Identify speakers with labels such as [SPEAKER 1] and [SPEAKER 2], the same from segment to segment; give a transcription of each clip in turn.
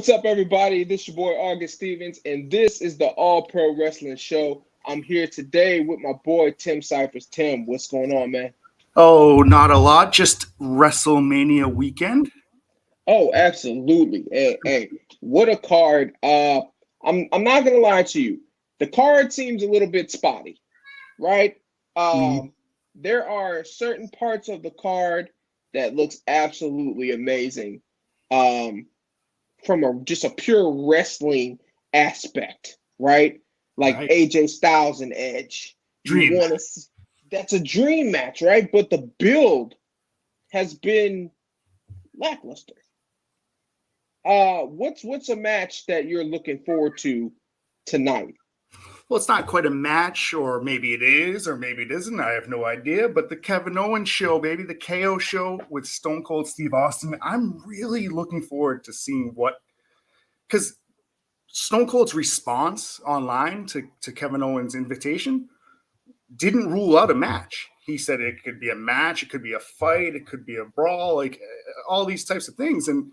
[SPEAKER 1] What's up, everybody? This is your boy August Stevens, and this is the All Pro Wrestling Show. I'm here today with my boy Tim Cyphers. Tim, what's going on, man?
[SPEAKER 2] Oh, not a lot. Just WrestleMania weekend.
[SPEAKER 1] Oh, absolutely. Hey, what a card. I'm not gonna lie to you. The card seems a little bit spotty, right?
[SPEAKER 2] Mhm.
[SPEAKER 1] There are certain parts of the card that looks absolutely amazing. Um, from just a pure wrestling aspect, right? Like
[SPEAKER 2] Right.
[SPEAKER 1] AJ Styles and Edge. You
[SPEAKER 2] Dream.
[SPEAKER 1] want to that's a dream match, right? But the build has been lackluster. What's a match that you're looking forward to tonight?
[SPEAKER 2] Well, it's not quite a match, or maybe it is, or maybe it isn't. I have no idea. But the Kevin Owens show, baby, the KO show with Stone Cold Steve Austin. I'm really looking forward to seeing because Stone Cold's response online to Kevin Owens' invitation didn't rule out a match. He said it could be a match, it could be a fight, it could be a brawl, like all these types of things. And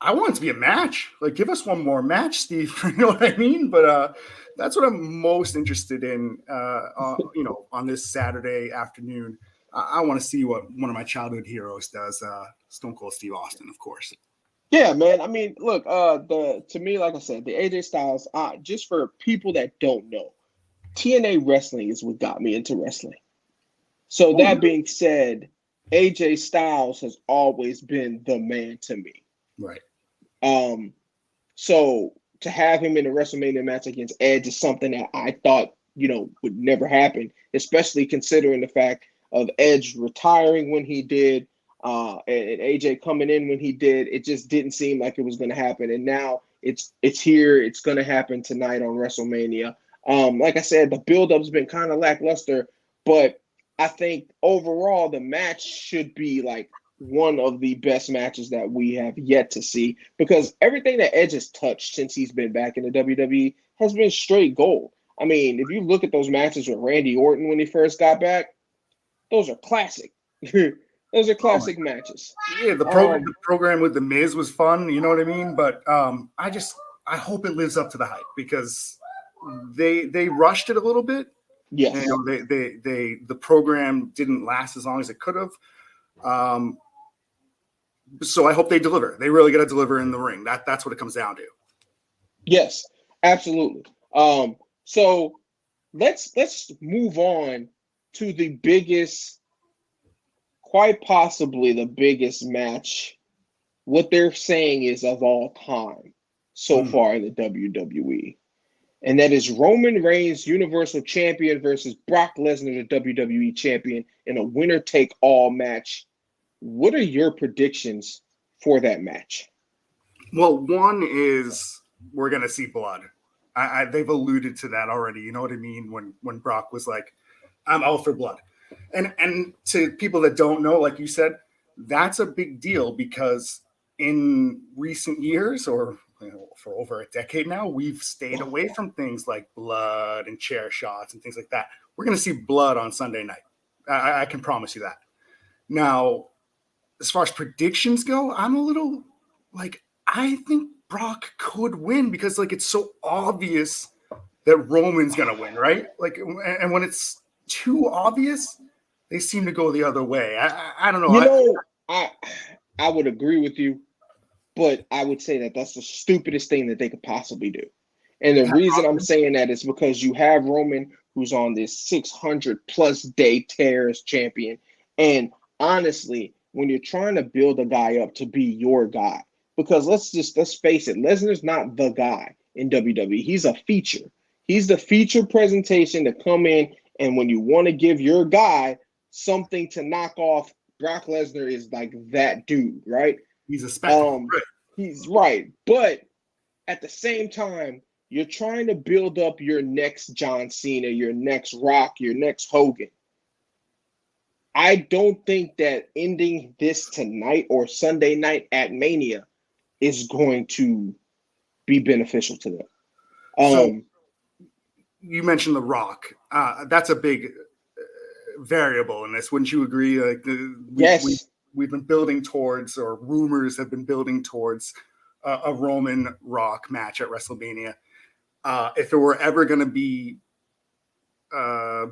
[SPEAKER 2] I want it to be a match. Like, give us one more match, Steve. You know what I mean? But that's what I'm most interested in. On this Saturday afternoon, I want to see what one of my childhood heroes does. Stone Cold Steve Austin, of course.
[SPEAKER 1] Yeah, man. I mean, look, the to me, like I said, the AJ Styles, just for people that don't know, TNA wrestling is what got me into wrestling. So
[SPEAKER 2] Oh,
[SPEAKER 1] that being said, AJ Styles has always been the man to me.
[SPEAKER 2] right.
[SPEAKER 1] Um, so to have him in a WrestleMania match against Edge is something that I thought, would never happen, especially considering the fact of Edge retiring when he did, and AJ coming in when he did. It just didn't seem like it was going to happen, and now it's here. It's going to happen tonight on WrestleMania. Like I said, the build-up's been kind of lackluster, but I think overall the match should be like one of the best matches that we have yet to see because everything that Edge has touched since he's been back in the WWE has been straight gold. I mean, if you look at those matches with Randy Orton when he first got back, those are classic. Those are
[SPEAKER 2] Oh my
[SPEAKER 1] classic matches.
[SPEAKER 2] Yeah, the program with the Miz was fun. You know what I mean? But I hope it lives up to the hype because they rushed it a little bit. And,
[SPEAKER 1] Yes.
[SPEAKER 2] the program didn't last as long as it could have. So I hope they deliver. They really got to deliver in the ring. That's what it comes down to.
[SPEAKER 1] Yes, absolutely. So let's move on to the biggest, quite possibly the biggest match. What they're saying is of all time so
[SPEAKER 2] Mm.
[SPEAKER 1] far in the WWE. And that is Roman Reigns, Universal Champion, versus Brock Lesnar, the WWE Champion, in a winner take all match. What are your predictions for that match?
[SPEAKER 2] Well, one is we're gonna see blood. They've alluded to that already. You know what I mean? When Brock was like, "I'm out for blood," and to people that don't know, like you said, that's a big deal because in recent years, or for over a decade now, we've stayed away from things like blood and chair shots and things like that. We're gonna see blood on Sunday night. I can promise you that. Now, as far as predictions go, I'm a little like I think Brock could win because like it's so obvious that Roman's gonna win, right? Like, and when it's too obvious, they seem to go the other way. I don't know.
[SPEAKER 1] You know, I would agree with you, but I would say that that's the stupidest thing that they could possibly do. And the reason I'm saying that is because you have Roman, who's on this 600 plus day tear as champion. And honestly, when you're trying to build a guy up to be your guy, because let's face it, Lesnar's not the guy in WWE. He's a feature. He's the feature presentation to come in, and when you want to give your guy something to knock off, Brock Lesnar is like that dude, right?
[SPEAKER 2] He's a spectacle.
[SPEAKER 1] Um, he's right, but at the same time, you're trying to build up your next John Cena, your next Rock, your next Hogan. I don't think that ending this tonight or Sunday night at Mania is going to be beneficial to them.
[SPEAKER 2] So you mentioned The Rock. That's a big variable in this. Wouldn't you agree? Like
[SPEAKER 1] yes,
[SPEAKER 2] we've been building towards, or rumors have been building towards a Roman Rock match at WrestleMania. If it were ever going to be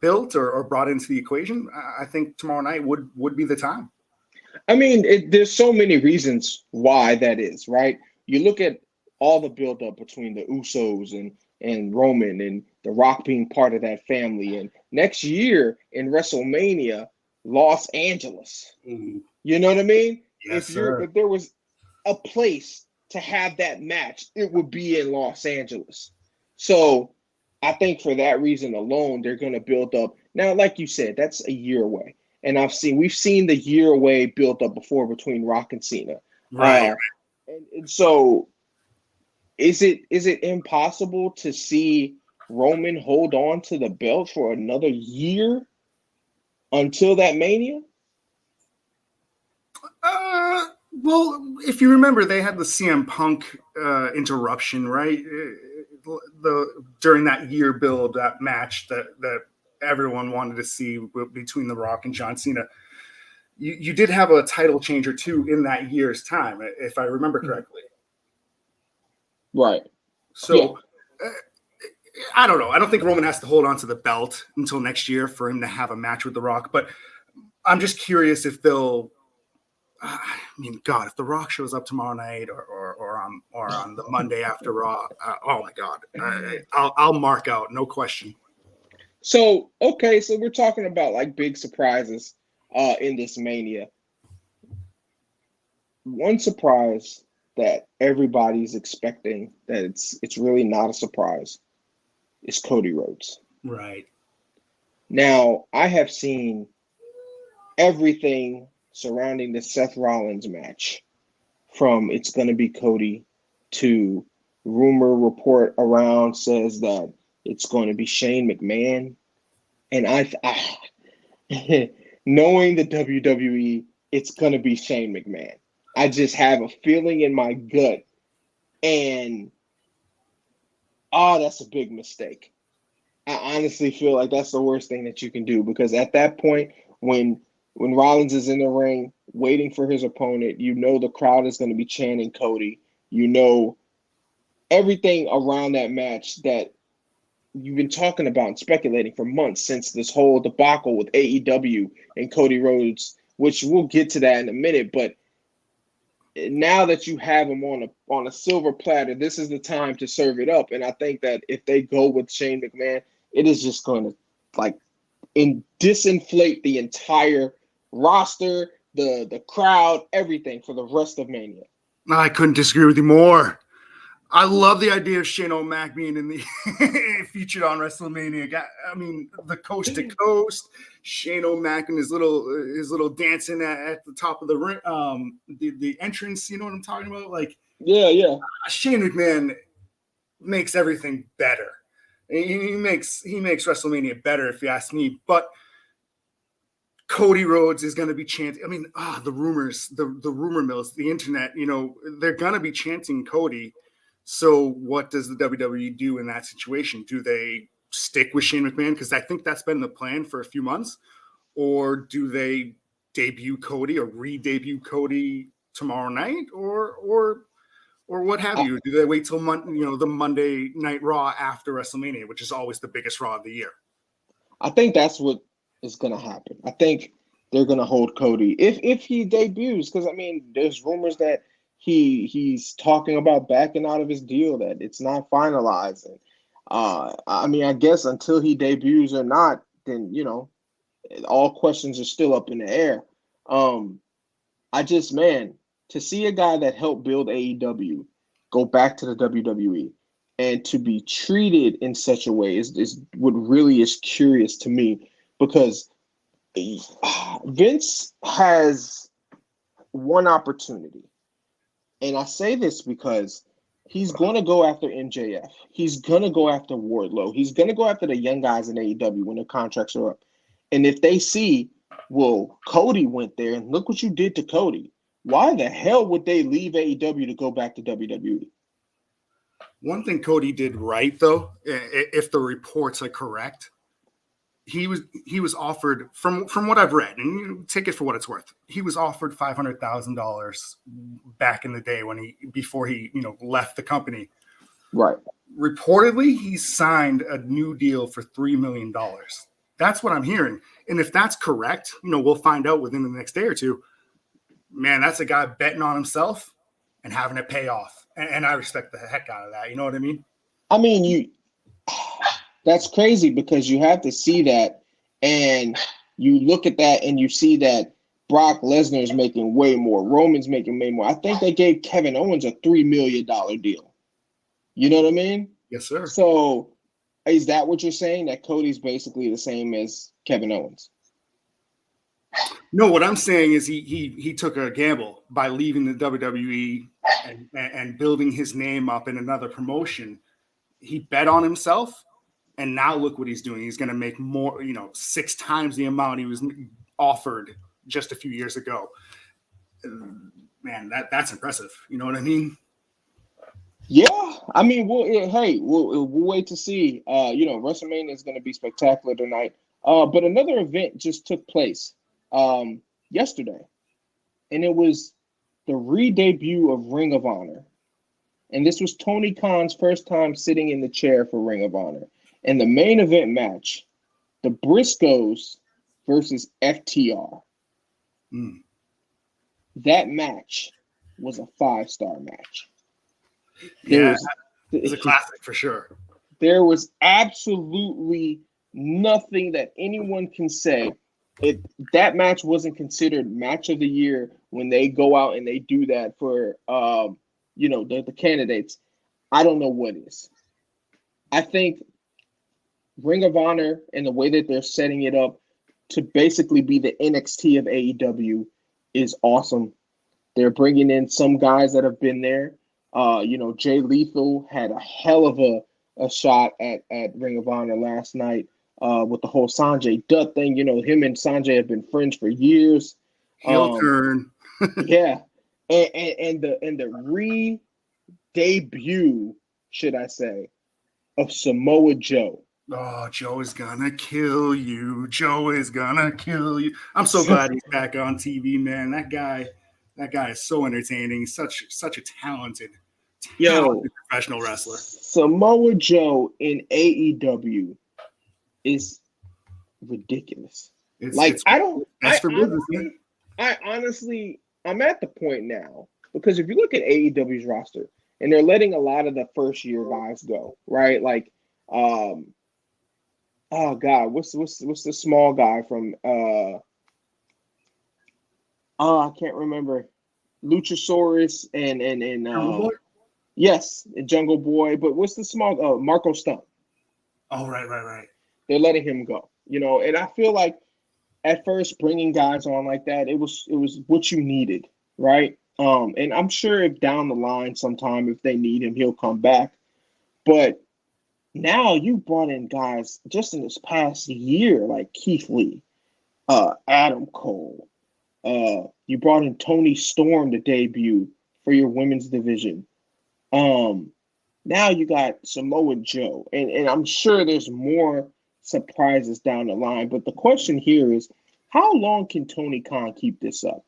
[SPEAKER 2] built or brought into the equation, I think tomorrow night would be the time.
[SPEAKER 1] I mean, there's so many reasons why that is, right? You look at all the buildup between the Usos and Roman and The Rock being part of that family. And next year in WrestleMania, Los Angeles.
[SPEAKER 2] Ooh.
[SPEAKER 1] You know what I mean?
[SPEAKER 2] Yes, sir.
[SPEAKER 1] If there was a place to have that match, it would be in Los Angeles. So I think for that reason alone, they're going to build up. Now, like you said, that's a year away. And we've seen the year away build up before between Rock and Cena.
[SPEAKER 2] Right.
[SPEAKER 1] And so is it impossible to see Roman hold on to the belt for another year until that Mania?
[SPEAKER 2] Well, if you remember, they had the CM Punk interruption, right? During that year build, that match that everyone wanted to see between The Rock and John Cena. You did have a title change or two in that year's time, if I remember correctly.
[SPEAKER 1] Right.
[SPEAKER 2] So I don't know. I don't think Roman has to hold on to the belt until next year for him to have a match with The Rock. But I'm just curious if they'll. I mean, God, if The Rock shows up tomorrow night or on the Monday after Raw, oh my God, I'll mark out, no question.
[SPEAKER 1] So we're talking about like big surprises in this Mania. One surprise that everybody's expecting that it's really not a surprise is Cody Rhodes.
[SPEAKER 2] Right.
[SPEAKER 1] Now, I have seen everything surrounding the Seth Rollins match, from it's going to be Cody to rumor report around says that it's going to be Shane McMahon. And I knowing the WWE, it's going to be Shane McMahon. I just have a feeling in my gut, and that's a big mistake. I honestly feel like that's the worst thing that you can do, because at that point, when Rollins is in the ring waiting for his opponent, you know the crowd is going to be chanting Cody. You know everything around that match that you've been talking about and speculating for months since this whole debacle with AEW and Cody Rhodes, which we'll get to that in a minute. But now that you have him on a silver platter, this is the time to serve it up. And I think that if they go with Shane McMahon, it is just going to disinflate the entire roster, the crowd, everything for the rest of Mania.
[SPEAKER 2] I couldn't disagree with you more. I love the idea of Shane O'Mac being in the featured on WrestleMania. I mean, the coast to coast, Shane O'Mac and his little dancing at the top of the ring, the entrance. You know what I'm talking about? Like,
[SPEAKER 1] yeah.
[SPEAKER 2] Shane McMahon makes everything better. He makes WrestleMania better, if you ask me. But Cody Rhodes is going to be chanting. I mean, the rumors, the rumor mills, the internet. You know, they're going to be chanting Cody. So what does the WWE do in that situation? Do they stick with Shane McMahon? Because I think that's been the plan for a few months. Or do they debut Cody or re-debut Cody tomorrow night? Or what have you? Do they wait till the Monday Night Raw after WrestleMania, which is always the biggest Raw of the year?
[SPEAKER 1] I think that's what is going to happen. I think they're going to hold Cody if he debuts, because I mean, there's rumors that he's talking about backing out of his deal, that it's not finalized. And I mean, I guess until he debuts or not, then all questions are still up in the air. To see a guy that helped build AEW go back to the WWE and to be treated in such a way is what really is curious to me, because Vince has one opportunity. And I say this because he's going to go after MJF. He's going to go after Wardlow. He's going to go after the young guys in AEW when their contracts are up. And if they see, well, Cody went there and look what you did to Cody, why the hell would they leave AEW to go back to WWE?
[SPEAKER 2] One thing Cody did right, though, if the reports are correct, he was offered, from what I've read, and you take it for what it's worth, he was offered $500,000 back in the day before he left the company.
[SPEAKER 1] Right.
[SPEAKER 2] Reportedly, he signed a new deal for $3 million. That's what I'm hearing. And if that's correct, we'll find out within the next day or two. Man, that's a guy betting on himself and having it pay off. And I respect the heck out of that. You know what I mean?
[SPEAKER 1] I mean, that's crazy because you have to see that, and you look at that and you see that Brock Lesnar is making way more. Roman's making way more. I think they gave Kevin Owens a $3 million deal. You know what I mean?
[SPEAKER 2] Yes, sir.
[SPEAKER 1] So is that what you're saying? That Cody's basically the same as Kevin Owens?
[SPEAKER 2] No, what I'm saying is he took a gamble by leaving the WWE and building his name up in another promotion. He bet on himself, and now look what he's doing. He's going to make more, 6 times the amount he was offered just a few years ago. Man, that's impressive. You know what I mean?
[SPEAKER 1] Yeah, I mean, we'll wait to see. WrestleMania is going to be spectacular tonight. But another event just took place yesterday, and it was the re-debut of Ring of Honor. And this was Tony Khan's first time sitting in the chair for Ring of Honor. And the main event match, the Briscoes versus FTR. That match was a 5-star match.
[SPEAKER 2] It was a classic for sure.
[SPEAKER 1] There was absolutely nothing that anyone can say. That match wasn't considered match of the year when they go out and they do that for the candidates. I don't know what is. I think Ring of Honor and the way that they're setting it up to basically be the NXT of AEW is awesome. They're bringing in some guys that have been there. Jay Lethal had a hell of a shot at Ring of Honor last night with the whole Sanjay Dutt thing. Him and Sanjay have been friends for years.
[SPEAKER 2] Heel turn.
[SPEAKER 1] Yeah. And the re-debut, should I say, of Samoa Joe.
[SPEAKER 2] Oh, Joe is gonna kill you. Joe is gonna kill you. I'm so glad he's back on TV, man. That guy is so entertaining. Such a talented professional wrestler.
[SPEAKER 1] Samoa Joe in AEW is ridiculous. I'm at the point now because if you look at AEW's roster and they're letting a lot of the first year guys go, right? Like, oh God, what's the small guy from? I can't remember. Luchasaurus and yes, Jungle Boy. But what's the small Marco Stunt?
[SPEAKER 2] Oh, right.
[SPEAKER 1] They're letting him go, and I feel like at first bringing guys on like that, it was what you needed, right? And I'm sure if down the line sometime if they need him, he'll come back. But now you brought in guys just in this past year like Keith Lee, Adam Cole. You brought in Tony Storm to debut for your women's division. Now you got Samoa Joe, and I'm sure there's more surprises down the line. But the question here is, how long can Tony Khan keep this up?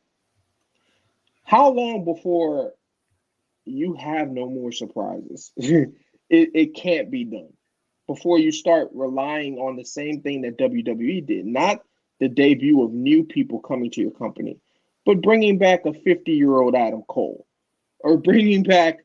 [SPEAKER 1] How long before you have no more surprises? It can't be done before you start relying on the same thing that WWE did, not the debut of new people coming to your company, but bringing back a 50-year-old Adam Cole or bringing back,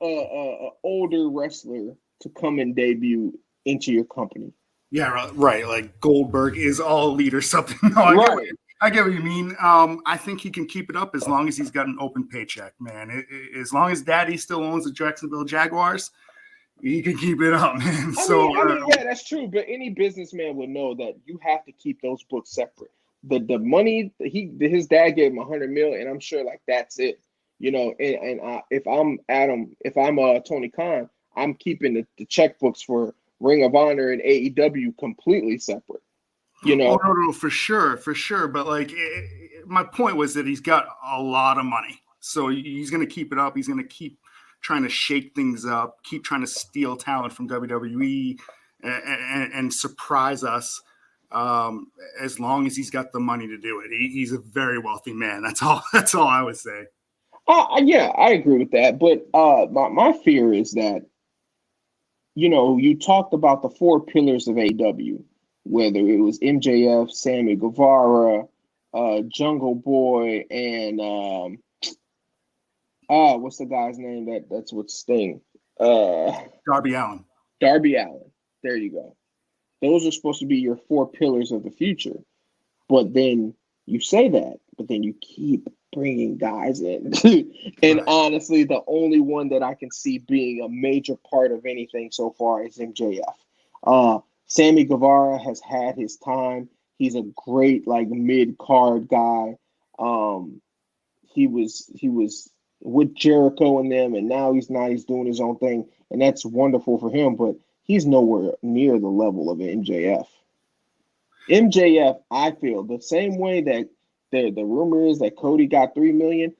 [SPEAKER 1] older wrestler to come and debut into your company.
[SPEAKER 2] Yeah, right. Like Goldberg is all elite or something. No, I get what you mean. I think he can keep it up as long as he's got an open paycheck, man. As long as Daddy still owns the Jacksonville Jaguars, he can keep it up, man.
[SPEAKER 1] Yeah, that's true. But any businessman would know that you have to keep those books separate. The money his dad gave him $100 million, and I'm sure like that's it. If I'm Adam, if I'm Tony Khan, I'm keeping the checkbooks for Ring of Honor and AEW completely separate.
[SPEAKER 2] Oh, no, for sure. But my point was that he's got a lot of money, so he's going to keep it up. He's going to keep trying to shake things up, keep trying to steal talent from WWE, and surprise us. As long as he's got the money to do it, he's a very wealthy man. That's all I would say.
[SPEAKER 1] Yeah, I agree with that. But my fear is that, you talked about the four pillars of AW, whether it was MJF, Sammy Guevara, Jungle Boy, and what's the guy's name that's with Sting?
[SPEAKER 2] Darby Allin.
[SPEAKER 1] Darby Allin. There you go. Those are supposed to be your four pillars of the future. But then you say that, but then you keep bringing guys in. And
[SPEAKER 2] Right.
[SPEAKER 1] honestly, the only one that I can see being a major part of anything so far is MJF. Sammy Guevara has had his time. He's a great mid-card guy. He was with Jericho and them, and now he's not. He's doing his own thing, and that's wonderful for him. But he's nowhere near the level of MJF. MJF, I feel the same way that the rumor is that Cody got $3 million.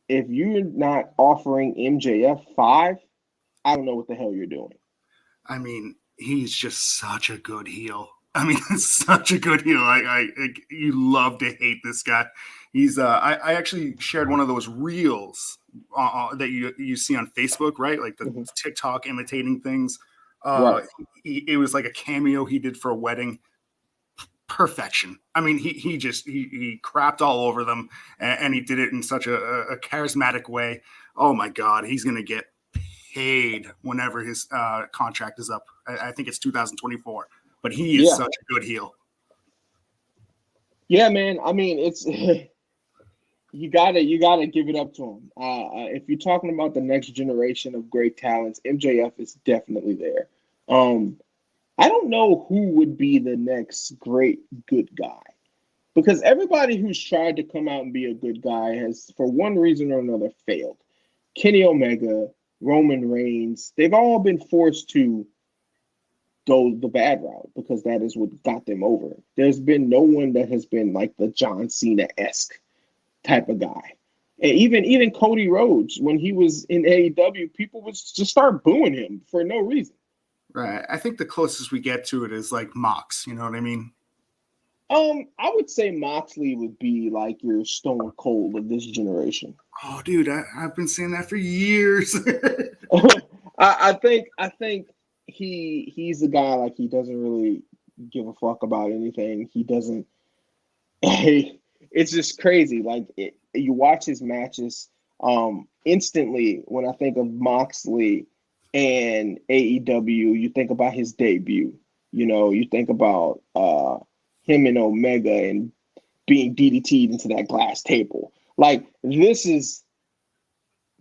[SPEAKER 1] If you're not offering MJF 5, I don't know what the hell you're doing.
[SPEAKER 2] I mean, he's just such a good heel. I mean, such a good heel. You love to hate this guy. He's I actually shared one of those reels that you see on Facebook, right? Like the TikTok imitating things.
[SPEAKER 1] Right.
[SPEAKER 2] It was like a cameo he did for a wedding. Perfection. I mean, he crapped all over them, and he did it in such a charismatic way. Oh my God, he's gonna get paid whenever his contract is up. I think it's 2024, but he is such a good heel.
[SPEAKER 1] Yeah, man. I mean, it's you gotta give it up to him. If you're talking about the next generation of great talents, MJF is definitely there. I don't know who would be the next great good guy, because everybody who's tried to come out and be a good guy has, for one reason or another, failed. Kenny Omega, Roman Reigns, they've all been forced to go the bad route because that is what got them over. There's been no one that has been like the John Cena-esque type of guy. And even Cody Rhodes, when he was in AEW, people would just start booing him for no reason.
[SPEAKER 2] Right. I think the closest we get to it is like Mox. You know what I mean?
[SPEAKER 1] I would say Moxley would be like your Stone Cold of this generation.
[SPEAKER 2] Oh, dude, I've been saying that for years.
[SPEAKER 1] I think he's a guy, like, he doesn't really give a fuck about anything. He doesn't. It's just crazy. Like, you watch his matches. Instantly, when I think of Moxley and AEW, you think about his debut. You think about him and Omega and being DDT'd into that glass table. Like, this is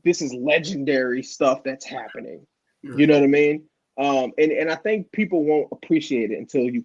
[SPEAKER 1] legendary stuff that's happening. You know what I mean? And I think people won't appreciate it until you